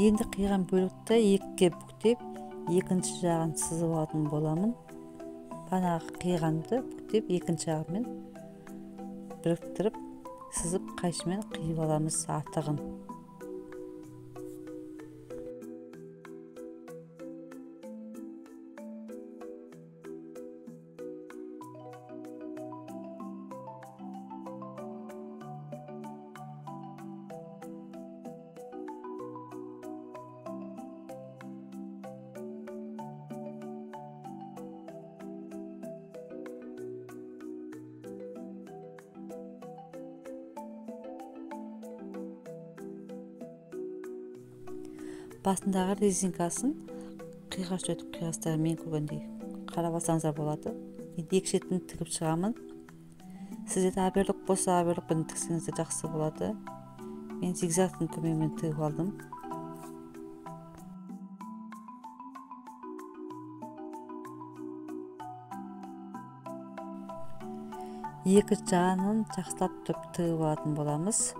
Енді қиған бөлікті екіге бүктеп, екінші жағын сызып алатын боламын. Банағы қиғанды бүктеп, екінші жағымен біріктіріп, сызып қайшымен қиып аламыз артығын. Басындағы резинкасын қиғаш өтіп қиғастарымен көргендей қарап алсаңыздар болады. Енді екі шетін тігіп шығамын. Сіздерде аберлік болса, аберлікпен тіксеңіздер жақсы болады. Мен зигзагтың көмегімен тігіп алдым. Екі жағын жақсылап тігіп алатын боламыз.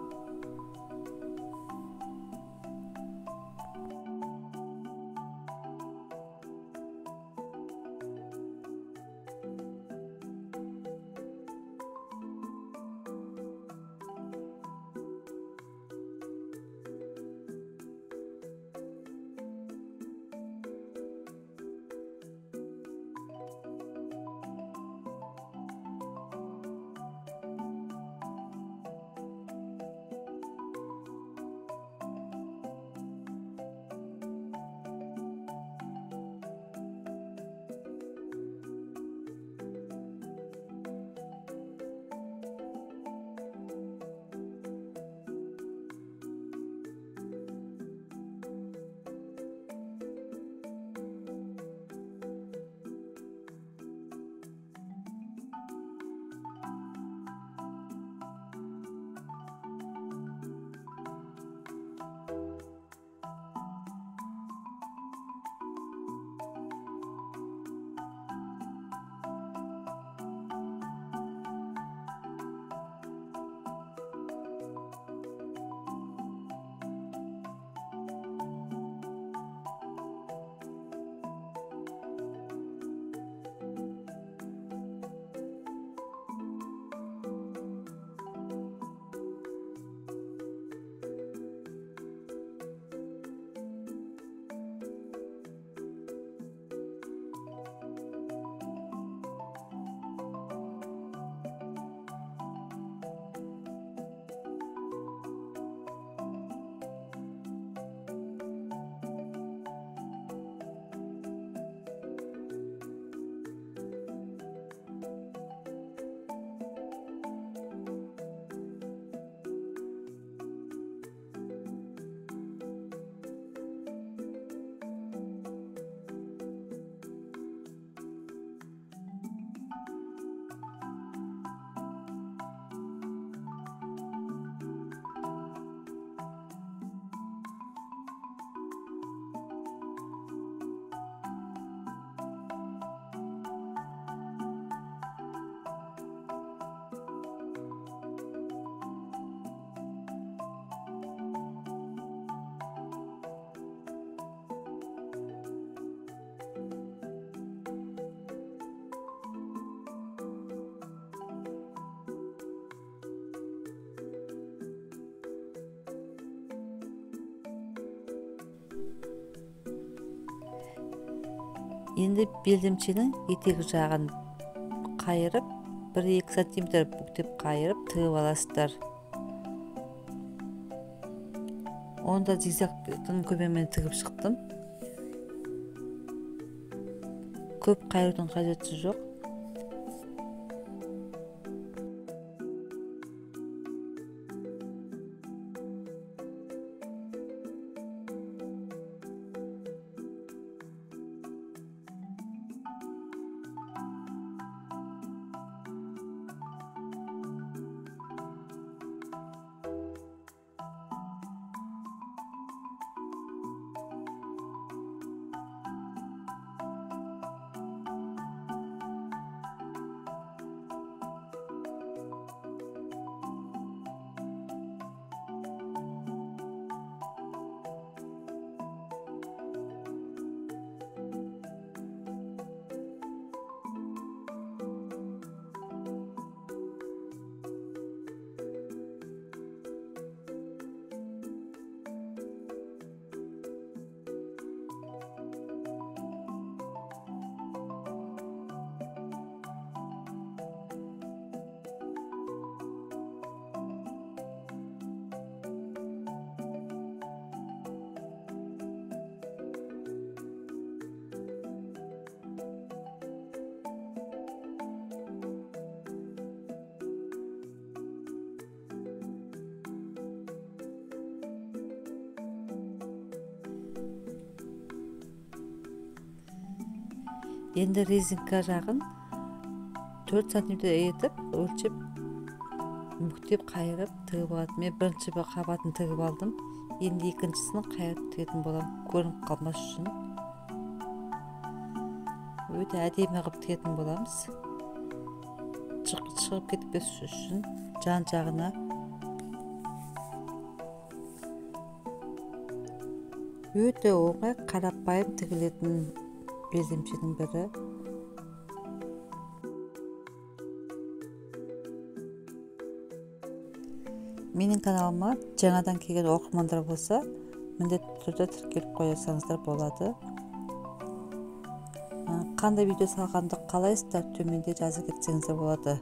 Енді белдемшенің етегі жағын қайырып 1-2 сантиметр бүктеп қайырып тігіп аласыздар. Онда зигзагтың көмегімен тігіп шықтым. Көп қайырудың қажеті жоқ. Енді резинка жағын 4 см етіп өлшеп бүктеп қайырып тігіп алады. Мен бірінші қабатын тігіп алдым. Енді екіншісін қайырып тігетін боламын, көрініп қалмас үшін. Өте әдемі қылып тігетін боламыз. Шығып кетпес үшін жан жағына өте оңай, қарапайым тігілетін белдемшенің бірі. Менің каналыма жаңадан келген оқырмандар болса, міндетті түрде тіркеліп қойсаңыздар болады. Қандай видео салғанды қалайсыздар, төменде жазып кетсеңіздер болады.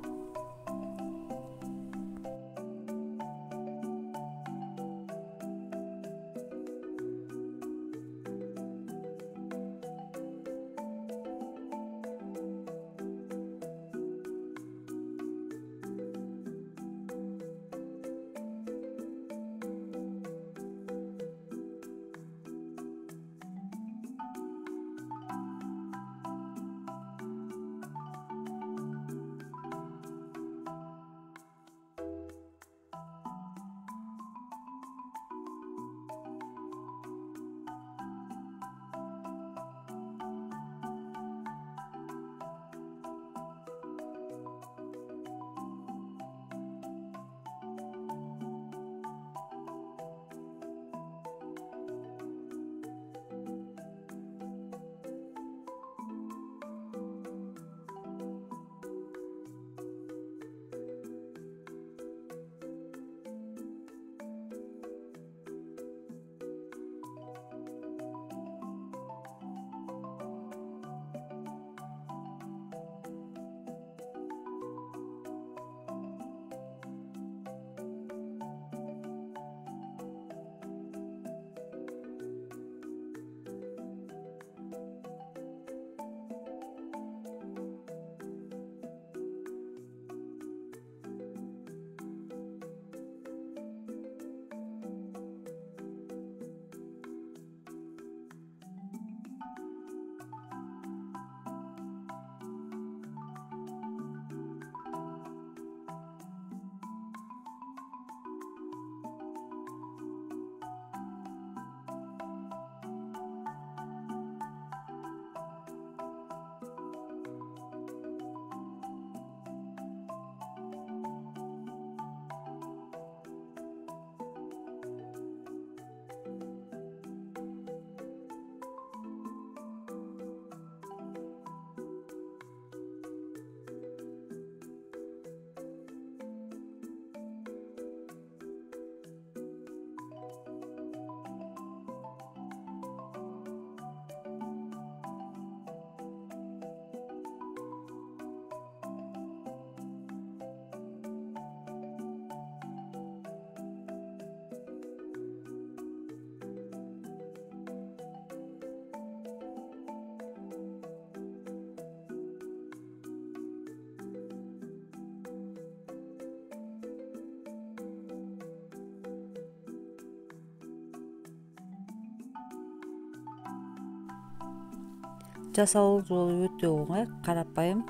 Жасалу жолы өте оңай, қарапайым.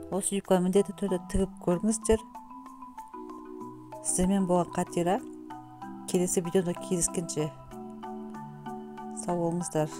Осы юбканы міндетті түрде тігіп көріңіздер. Сіздермен болған Қатира. Келесі видеода кездескенше сау болыңыздар.